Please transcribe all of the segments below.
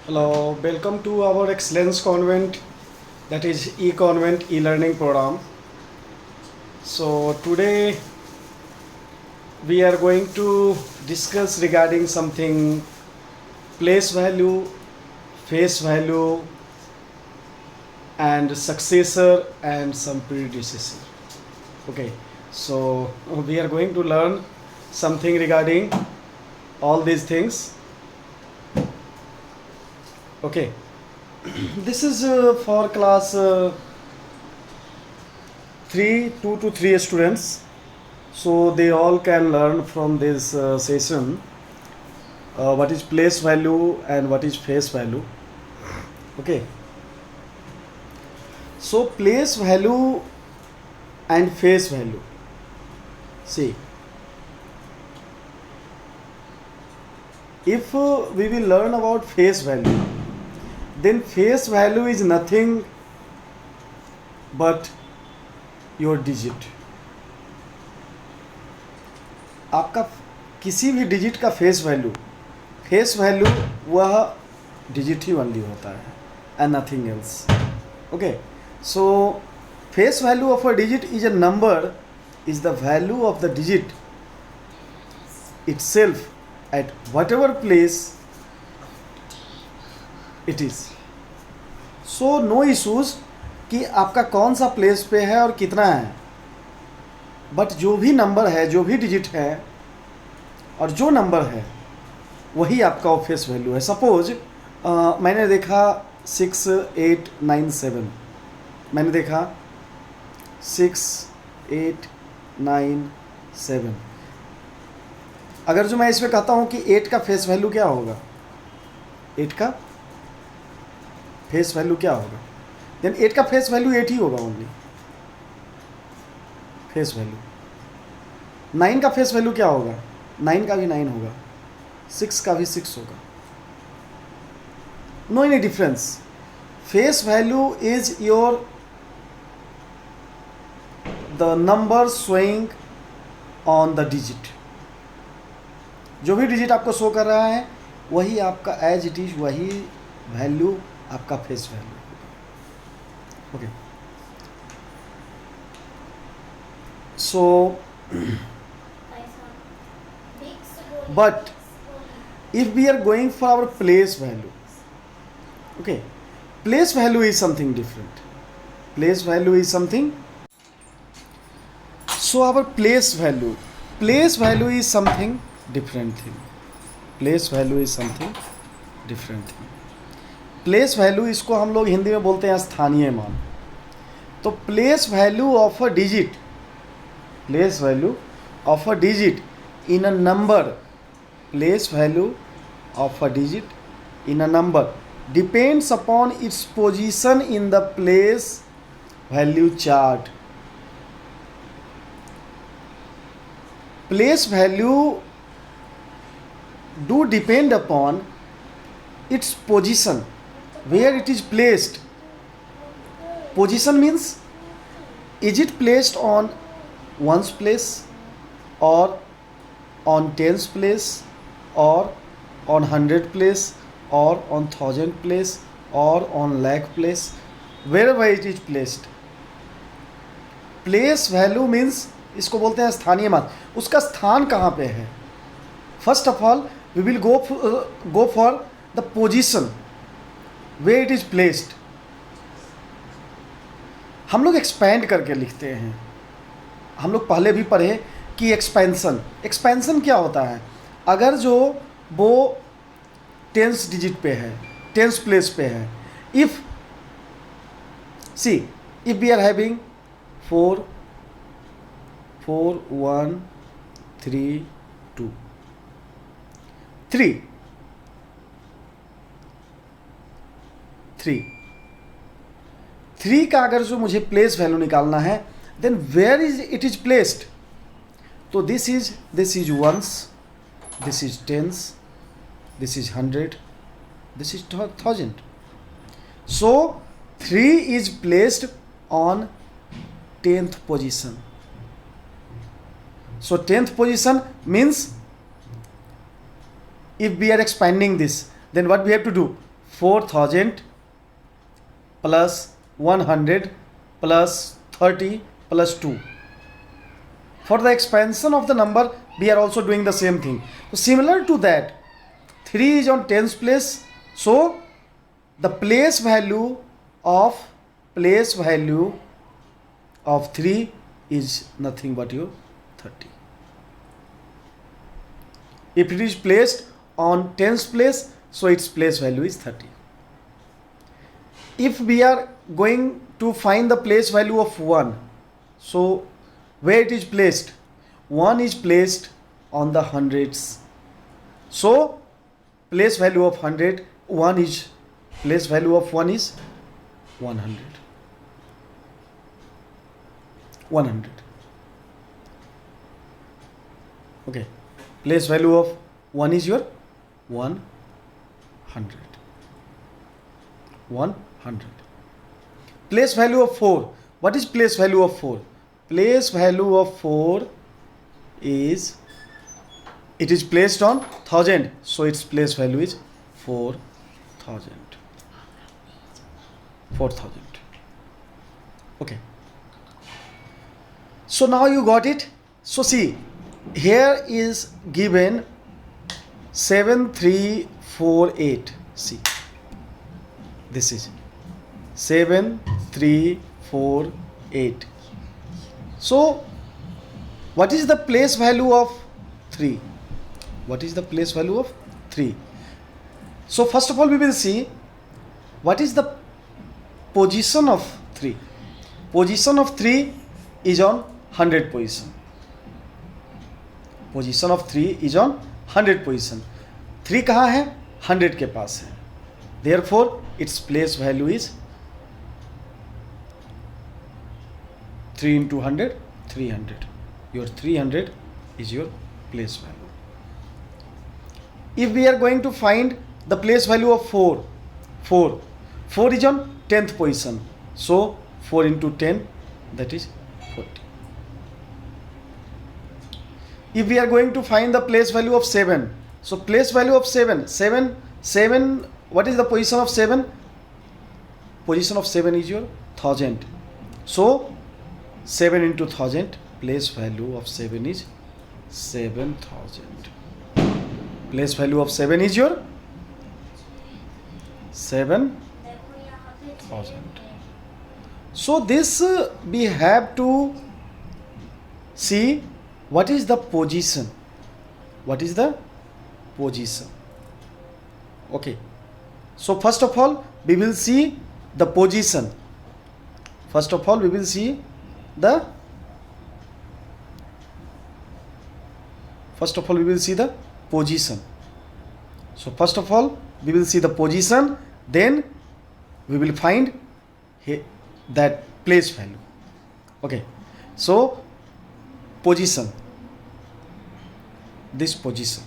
Hello, welcome to our Excellence Convent, that is e-convent e-learning program. So today we are going to discuss regarding something place value, face value, and successor and some predecessor. Okay, so we are going to learn something regarding all these things. Okay, this is for class 2 to 3 students, so they all can learn from this session what is place value and what is face value. Okay, so place value and face value, see, if we will learn about face value, then face value is nothing but your digit. आपका किसी भी digit का face value वह digit ही only होता है and nothing else. Okay, so face value of a digit is a number, is the value of the digit itself at whatever place it is. So no issues कि आपका कौन सा place पे है और कितना है, बट जो भी नंबर है, जो भी डिजिट है और जो नंबर है वही आपका फेस वैल्यू है. सपोज मैंने देखा 6897, मैंने देखा 6897. अगर जो मैं इसमें कहता हूँ कि 8 का फेस वैल्यू क्या होगा, 8 का फेस वैल्यू क्या होगा, देन 8 का फेस वैल्यू 8 ही होगा ओनली फेस वैल्यू. 9 का फेस वैल्यू क्या होगा, 9 का भी 9 होगा, 6 का भी 6 होगा. No any difference. Face value is your the number showing on the digit. जो भी डिजिट आपको शो कर रहा है वही आपका एज इट इज, वही वैल्यू आपका face value. Okay, so but if we are going for our place value, okay, place value is something different. Place value is something, so our place value is something different thing. Place value is something different thing. Place value, इसको हम लोग हिंदी में बोलते हैं स्थानीय मान. तो place value of a digit, place value of a digit in a number, place value of a digit in a number depends upon its position in the place value chart. Place value do depend upon its position, where it is placed. Position means, is it placed on one's place or on tens place or on 100 place or on 1000 place or on lakh place, wherever it is placed. Place value means, इसको बोलते हैं स्थानीय मान. उसका स्थान कहाँ पे है. First of all we will go for the position where it is placed. हम लोग एक्सपेंड करके लिखते हैं. हम लोग पहले भी पढ़े कि एक्सपेंशन क्या होता है. अगर जो वो टेंस डिजिट पे है, टेंस प्लेस पे है, इफ वी आर हैविंग 4 4 1 3 2 3 का अगर जो मुझे प्लेस वैल्यू निकालना है, then where is it is placed. तो this is ones, this is tens, this is 100, this is 1000. So 3 is placed on 10th position. So 10th position means if we are expanding this, then what we have to do, 4000 plus 100 plus 30 plus 2. For the expansion of the number, we are also doing the same thing. So similar to that, 3 is on tens place. So the place value of 3 is nothing but your 30. If it is placed on tens place, so its place value is 30. If we are going to find the place value of 1, so where it is placed? 1 is placed on the hundreds. So place value of 100, 1 is place value of 1 is 100. 100. Okay. Place value of 1 is your 100. 100. Place value of 4. What is place value of 4? Place value of 4 is, it is placed on 1000. So its place value is 4000. 4000. Okay. So now you got it. So see, here is given 7348. See, this is 7348. So what is the place value of 3? What is the place value of 3? So first of all we will see what is the position of 3. Position of 3 is on 100 position. Position of 3 is on 100 position. 3 कहाँ है? 100 के पास है. Therefore its place value is 3 into 100, 300. Your 300 is your place value. If we are going to find the place value of 4 is on 10th position. So 4 into 10, that is 40. If we are going to find the place value of 7, so place value of 7, what is the position of 7? Position of 7 is your 1000. So 7 into 1000, place value of 7 is 7000. Place value of 7 is your 7000. So this we have to see what is the position. What is the position? Okay. So first of all we will see the position. First of all we will see the position. So first of all we will see the position, then we will find that place value. Okay. So position, this position.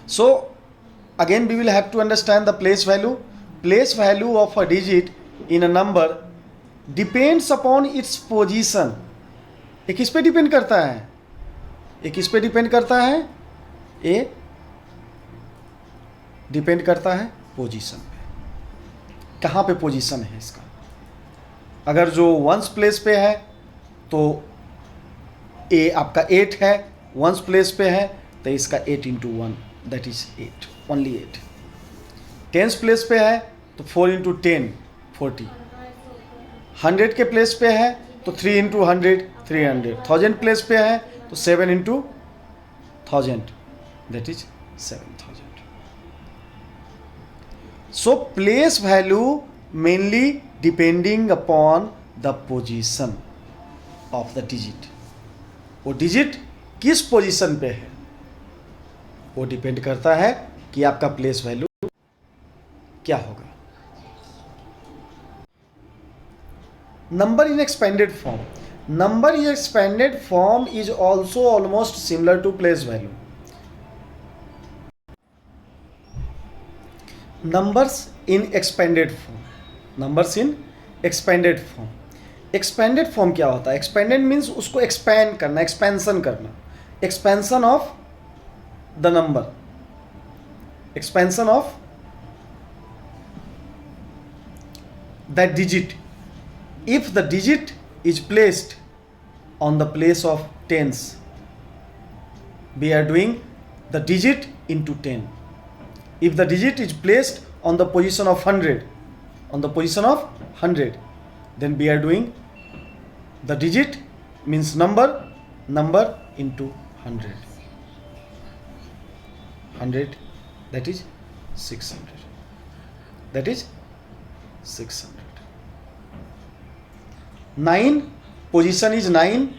So again we will have to understand the place value. Place value of a digit in a number depends upon its position. ये किस पे depend करता है? ये किस पे depend करता है? ये डिपेंड करता है पोजीशन पे. कहाँ पे पोजीशन है इसका? अगर जो वंस प्लेस पे है तो ए आपका 8 है, वंस प्लेस पे है तो इसका 8 into 1, that is 8, only 8. Tens place पे है तो 4 into 10, 40. 100 के प्लेस पे है तो 3 into 100, 300. 1000 प्लेस पे है तो 7 into 1000, that is 7000. So place value mainly depending upon the position of the digit. वो डिजिट किस पोजीशन पे है वो डिपेंड करता है कि आपका प्लेस वैल्यू क्या होगा. Number in expanded form. Number in expanded form is also almost similar to place value. Numbers in expanded form. Numbers in expanded form. Expanded form क्या होता है? Expanded means उसको expand करना, expansion करना. Expansion of the number, expansion of that digit. If the digit is placed on the place of tens, we are doing the digit into 10. If the digit is placed on the position of 100, then we are doing the digit means number into 100. 100, that is 600. That is 600. 9 position is 9.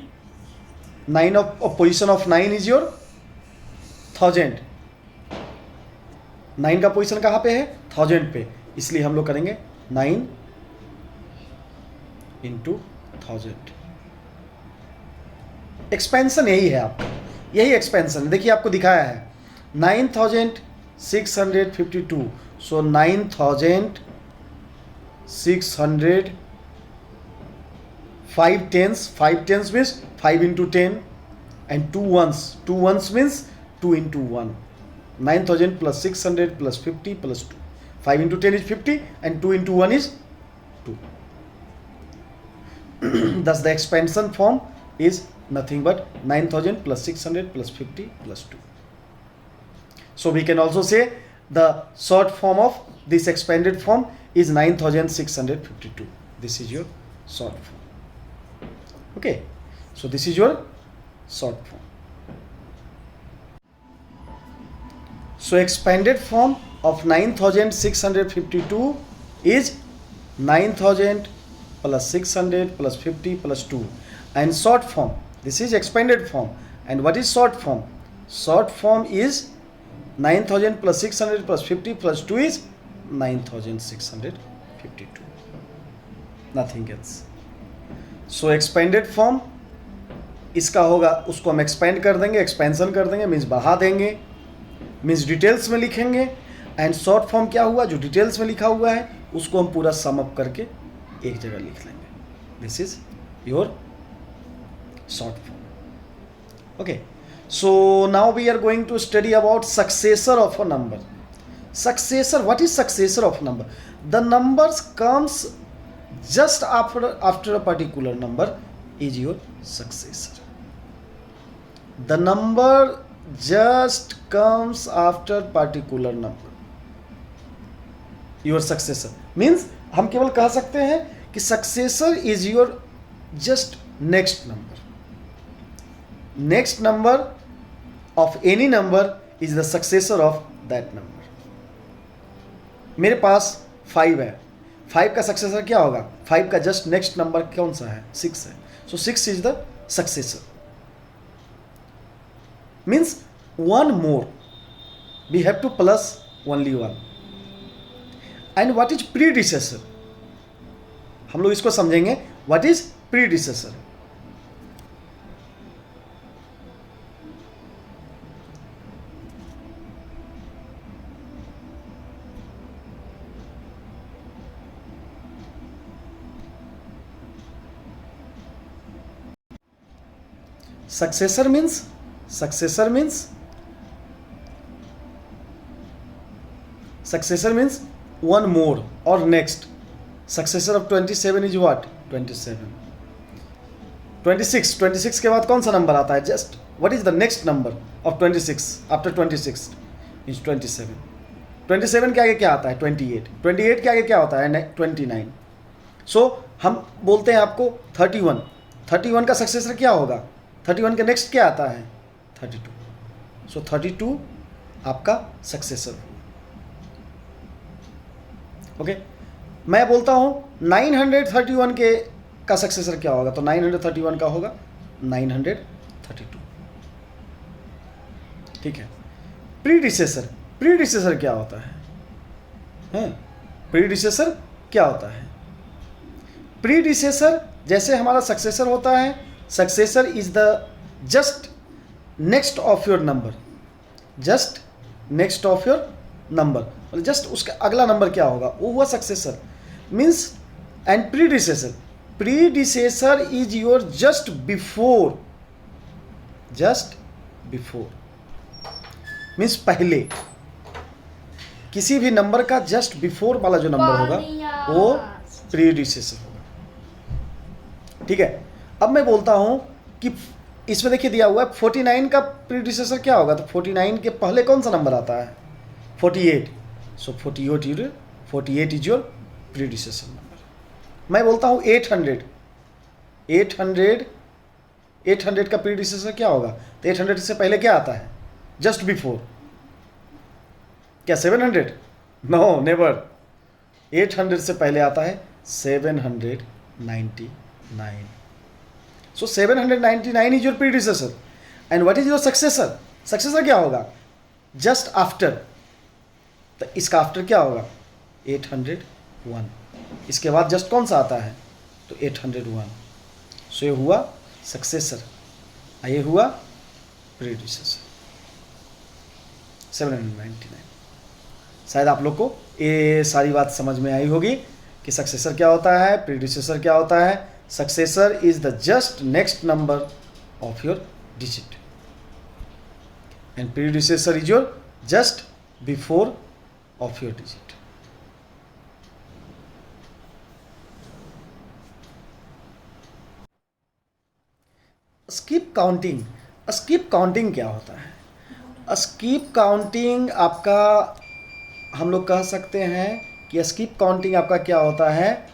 9 of position of 9 is your 1000. 9 का position कहाँ पे है? 1000 पे. इसलिए हम लोग करेंगे 9 into 1000. Expansion यही है आपका, यही एक्सपेंशन देखिए आपको दिखाया है 9652. सो 9600, 5 tens means 5 into 10 and 2 ones means 2 into 1. 9000 plus 600 plus 50 plus 2. 5 into 10 is 50 and 2 into 1 is 2. Thus the expansion form is nothing but 9000 plus 600 plus 50 plus 2. So we can also say the short form of this expanded form is 9652. This is your short form. Okay, so this is your short form. So expanded form of 9652 is 9000 plus 600 plus 50 plus 2. And short form, this is expanded form. And what is short form? Short form is 9000 plus 600 plus 50 plus 2 is 9652. Nothing else. So expanded form इसका होगा, उसको हम expand कर देंगे, expansion कर देंगे means बढ़ा देंगे, मीन्स डिटेल्स में लिखेंगे. एंड शॉर्ट फॉर्म क्या हुआ? जो डिटेल्स में लिखा हुआ है उसको हम पूरा सम अप करके एक जगह लिख लेंगे. This is your short form. Okay, so now we are going to study about successor of a number. Successor, what is successor of number? The numbers comes just after a particular number is your successor. The number just comes after particular number, your successor. Means हम केवल कह सकते हैं कि successor is your just next number. Next number of any number is the successor of that number. मेरे पास 5 है, 5 का successor क्या होगा? 5 का जस्ट नेक्स्ट नंबर कौन सा है? 6 है. So 6 is the successor. Means 1 more, we have to plus only 1. And what is predecessor? हम लोग इसको समझेंगे. What is predecessor? Successor means one more or next. Successor of 27 is what? 27. 26 के बाद कौन सा नंबर आता है? Just what is the next number of 26 after 26 is 27. 27 के आगे क्या आता है? 28. 28 के आगे क्या होता है? 29. सो हम बोलते हैं आपको 31. 31 का सक्सेसर क्या होगा? 31 के नेक्स्ट क्या आता है? 32. सो 32 आपका सक्सेसर. ओके, मैं बोलता हूं 931 के का सक्सेसर क्या होगा? तो 931 का होगा 932. ठीक है. प्रीडिसेसर क्या होता है? प्रीडिसेसर क्या होता है? प्रीडिसेसर जैसे हमारा सक्सेसर होता है, successor is the just next of your number. Just next of your number, मतलब जस्ट उसका अगला नंबर क्या होगा वो हुआ successor. Means and predecessor is your just before. Means पहले, किसी भी नंबर का जस्ट बिफोर वाला जो नंबर होगा वो प्रीडिसेसर होगा। ठीक है, अब मैं बोलता हूं कि इसमें देखिए दिया हुआ है 49 का प्रीडिसेसर क्या होगा, तो 49 के पहले कौन सा नंबर आता है, 48। सो 48 इज योर प्रीडिसेसर नंबर। मैं बोलता हूं 800 का प्रीडिसेसर क्या होगा, तो 800 से पहले क्या आता है, जस्ट बिफोर, क्या 700? No, never. 800 से पहले आता है 799। सो 799 is your predecessor. And what is your successor? Successor क्या होगा, जस्ट आफ्टर। तो इसका आफ्टर क्या होगा, 801। इसके बाद जस्ट कौन सा आता है, तो 801। सो ये हुआ सक्सेसर, ये हुआ प्रीडिसेसर 799। शायद आप लोग को ये सारी बात समझ में आई होगी कि सक्सेसर क्या होता है, प्रीडिसेसर क्या होता है। Successor is the just next number of your digit and predecessor is your just before of your digit. Skip counting, skip counting क्या होता है? स्किप काउंटिंग आपका, हम लोग कह सकते हैं कि स्किप काउंटिंग आपका क्या होता है,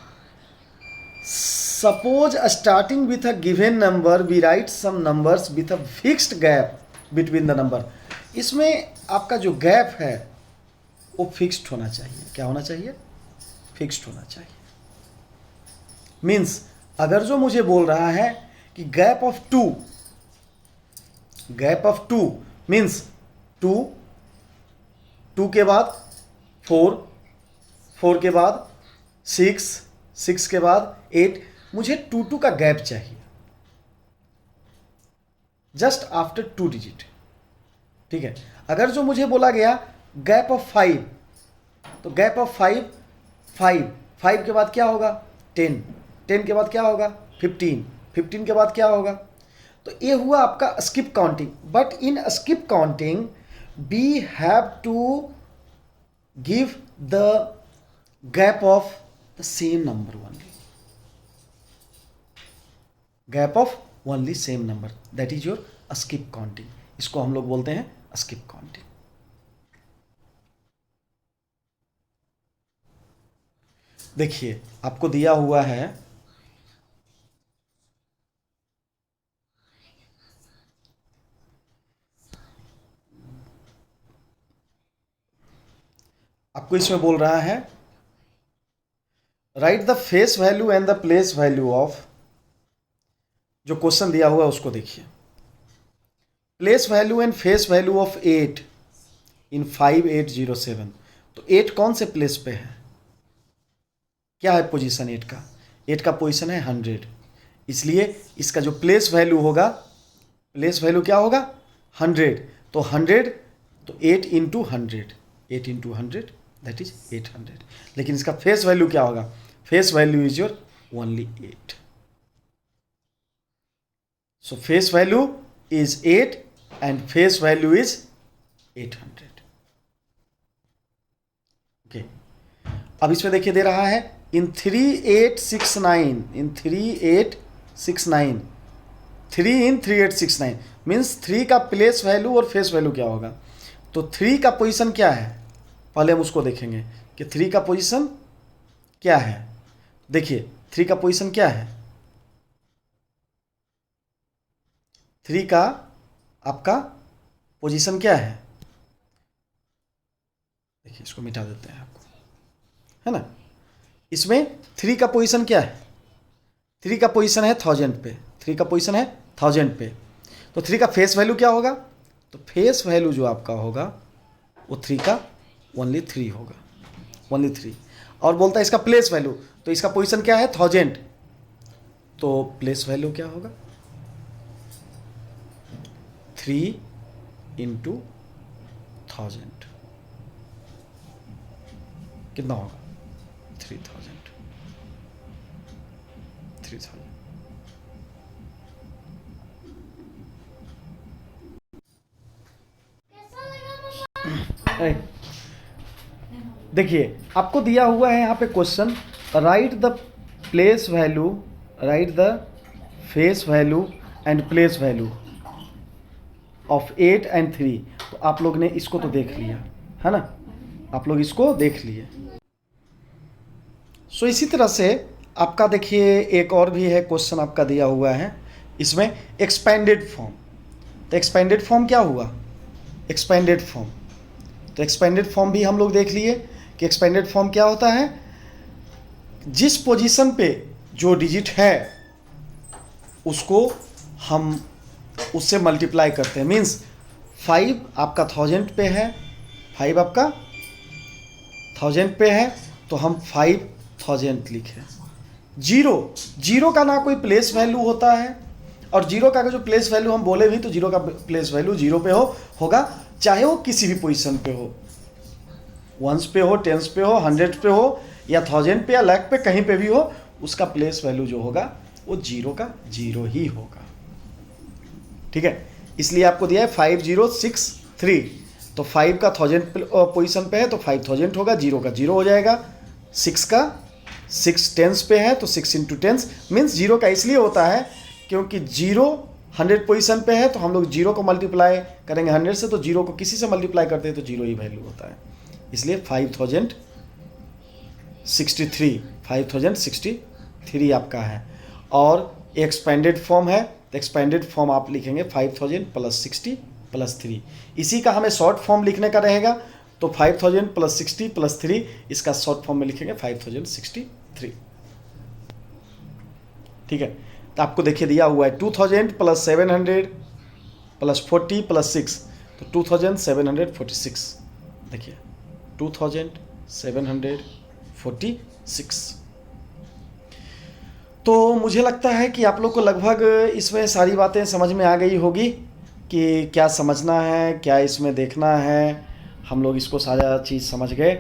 suppose starting with a given number we write some numbers with a fixed gap between the number. इसमें आपका जो गैप है वो फिक्स्ड होना चाहिए। क्या होना चाहिए, फिक्स्ड होना चाहिए। मीन्स अगर जो मुझे बोल रहा है कि gap of two means two के बाद 4 के बाद 6 के बाद 8, मुझे 2 का गैप चाहिए जस्ट आफ्टर 2 डिजिट। ठीक है, अगर जो मुझे बोला गया गैप ऑफ 5, तो गैप ऑफ 5 के बाद क्या होगा, 10 के बाद क्या होगा, 15 के बाद क्या होगा। तो ये हुआ आपका skip counting. But in skip counting we have to give the gap of the same number only, gap of only same number, that is your skip counting. इसको हम लोग बोलते हैं स्किप काउंटिंग। देखिए आपको दिया हुआ है आपको इसमें बोल रहा है right the face value and the place value of, जो क्वेश्चन दिया हुआ है उसको देखिए। Place value and face value of 8 इन 5807। तो 8 कौन से प्लेस पे है, क्या है पोजीशन 8 का, 8 का पोजीशन है 100। इसलिए इसका जो प्लेस वैल्यू होगा, प्लेस वैल्यू क्या होगा, 100। तो 100, तो 8 इंटू 100, 8 इंटू 100 दैट इज 800। लेकिन इसका फेस वैल्यू क्या होगा, face value is your only 8। So face value is 8 and face value is 800। Okay, अब इसमें देखिए दे रहा है इन 3869, इन 3869, 3 इन 3869 मीन्स 3 का प्लेस वैल्यू और फेस वैल्यू क्या होगा। तो 3 का पोजीशन क्या है, पहले हम उसको देखेंगे कि 3 का पोजीशन क्या है। देखिए 3 का पोजीशन क्या है, 3 का आपका पोजीशन क्या है, देखिए इसको मिटा देते हैं आपको, है ना। इसमें 3 का पोजीशन क्या है, 3 का पोजीशन है 1000 पे, 3 का पोजीशन है 1000 पे। तो 3 का फेस वैल्यू क्या होगा, तो फेस वैल्यू जो आपका होगा वो 3 का ओनली 3 होगा, ओनली 3। और बोलता है इसका प्लेस वैल्यू, तो इसका पोजीशन क्या है 1000, तो प्लेस वैल्यू क्या होगा 3 इंटू 1000, कितना होगा 3000। देखिए आपको दिया हुआ है यहाँ पे question, right the place value, right the face value and place value of 8 and 3। तो आप लोग ने इसको तो देख लिया है ना, आप लोग इसको देख लिए। सो इसी तरह से आपका देखिए एक और भी है क्वेश्चन आपका दिया हुआ है, इसमें एक्सपेंडेड फॉर्म। तो एक्सपेंडेड फॉर्म क्या हुआ, एक्सपेंडेड फॉर्म, तो एक्सपेंडेड फॉर्म भी हम लोग देख लिए कि एक्सपेंडेड फॉर्म क्या होता है, जिस पोजीशन पे जो डिजिट है उसको हम उससे मल्टीप्लाई करते हैं। मीन्स 5 आपका 1000 पे है, 5 आपका 1000 पे है तो हम 5000 लिखें। जीरो का ना कोई प्लेस वैल्यू होता है, और जीरो का जो प्लेस वैल्यू हम बोले भी तो जीरो का प्लेस वैल्यू जीरो पे होगा, चाहे वो किसी भी पोजीशन पे हो, वंस पे हो, टेंस पे हो, 100 पे हो, या 1000 पे या लाख पे, कहीं पे भी हो, उसका प्लेस वैल्यू जो होगा वो जीरो का जीरो ही होगा। ठीक है, इसलिए आपको दिया है 5063। तो 5 का 1000 पोजीशन पे है तो 5000 होगा, जीरो का जीरो हो जाएगा, 6 का 6 टेंस पे है तो 6 इंटू टेंस। मीन्स जीरो का इसलिए होता है क्योंकि जीरो 100 पोजीशन पे है तो हम लोग जीरो को मल्टीप्लाई करेंगे 100 से, तो जीरो को किसी से मल्टीप्लाई करते हैं तो जीरो ही वैल्यू होता है, इसलिए 5063 आपका है। और एक्सपेंडेड फॉर्म है तो एक्सपेंडेड फॉर्म आप लिखेंगे 5000 + 60 + 3। इसी का हमें शॉर्ट फॉर्म लिखने का रहेगा, तो 5000 + 60 + 3 इसका शॉर्ट फॉर्म में लिखेंगे 5063। ठीक है, तो आपको देखिए दिया हुआ है 2000 + 700 + 40 + 6, तो 2746। देखिए 2746। तो मुझे लगता है कि आप लोग को लगभग इसमें सारी बातें समझ में आ गई होगी कि क्या समझना है, क्या इसमें देखना है। हम लोग इसको सारा चीज़ समझ गए।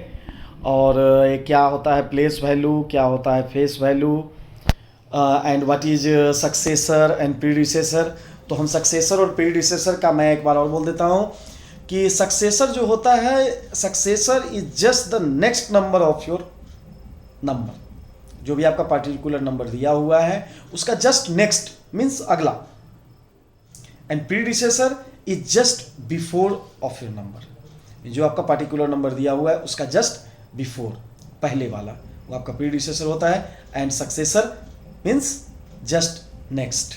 और क्या होता है प्लेस वैल्यू, क्या होता है face value, and what is successor and predecessor. तो हम सक्सेसर और प्रीडिसेसर का मैं एक बार और बोल देता हूँ कि सक्सेसर जो होता है, successor is just the next number of your number, जो भी आपका पार्टिकुलर नंबर दिया हुआ है उसका जस्ट नेक्स्ट मीन्स अगला। And predecessor is just before of your number, जो आपका पार्टिकुलर नंबर दिया हुआ है उसका जस्ट बिफोर, पहले वाला, वो आपका प्रीडिसेसर होता है। And successor means just next.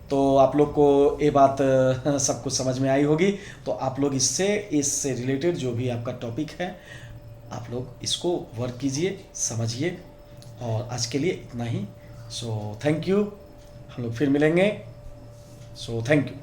तो आप लोग को ये बात सब कुछ समझ में आई होगी। तो आप लोग इससे रिलेटेड जो भी आपका टॉपिक है आप लोग इसको वर्क कीजिए, समझिए। और आज के लिए इतना ही। सो थैंक यू, हम लोग फिर मिलेंगे। So thank you.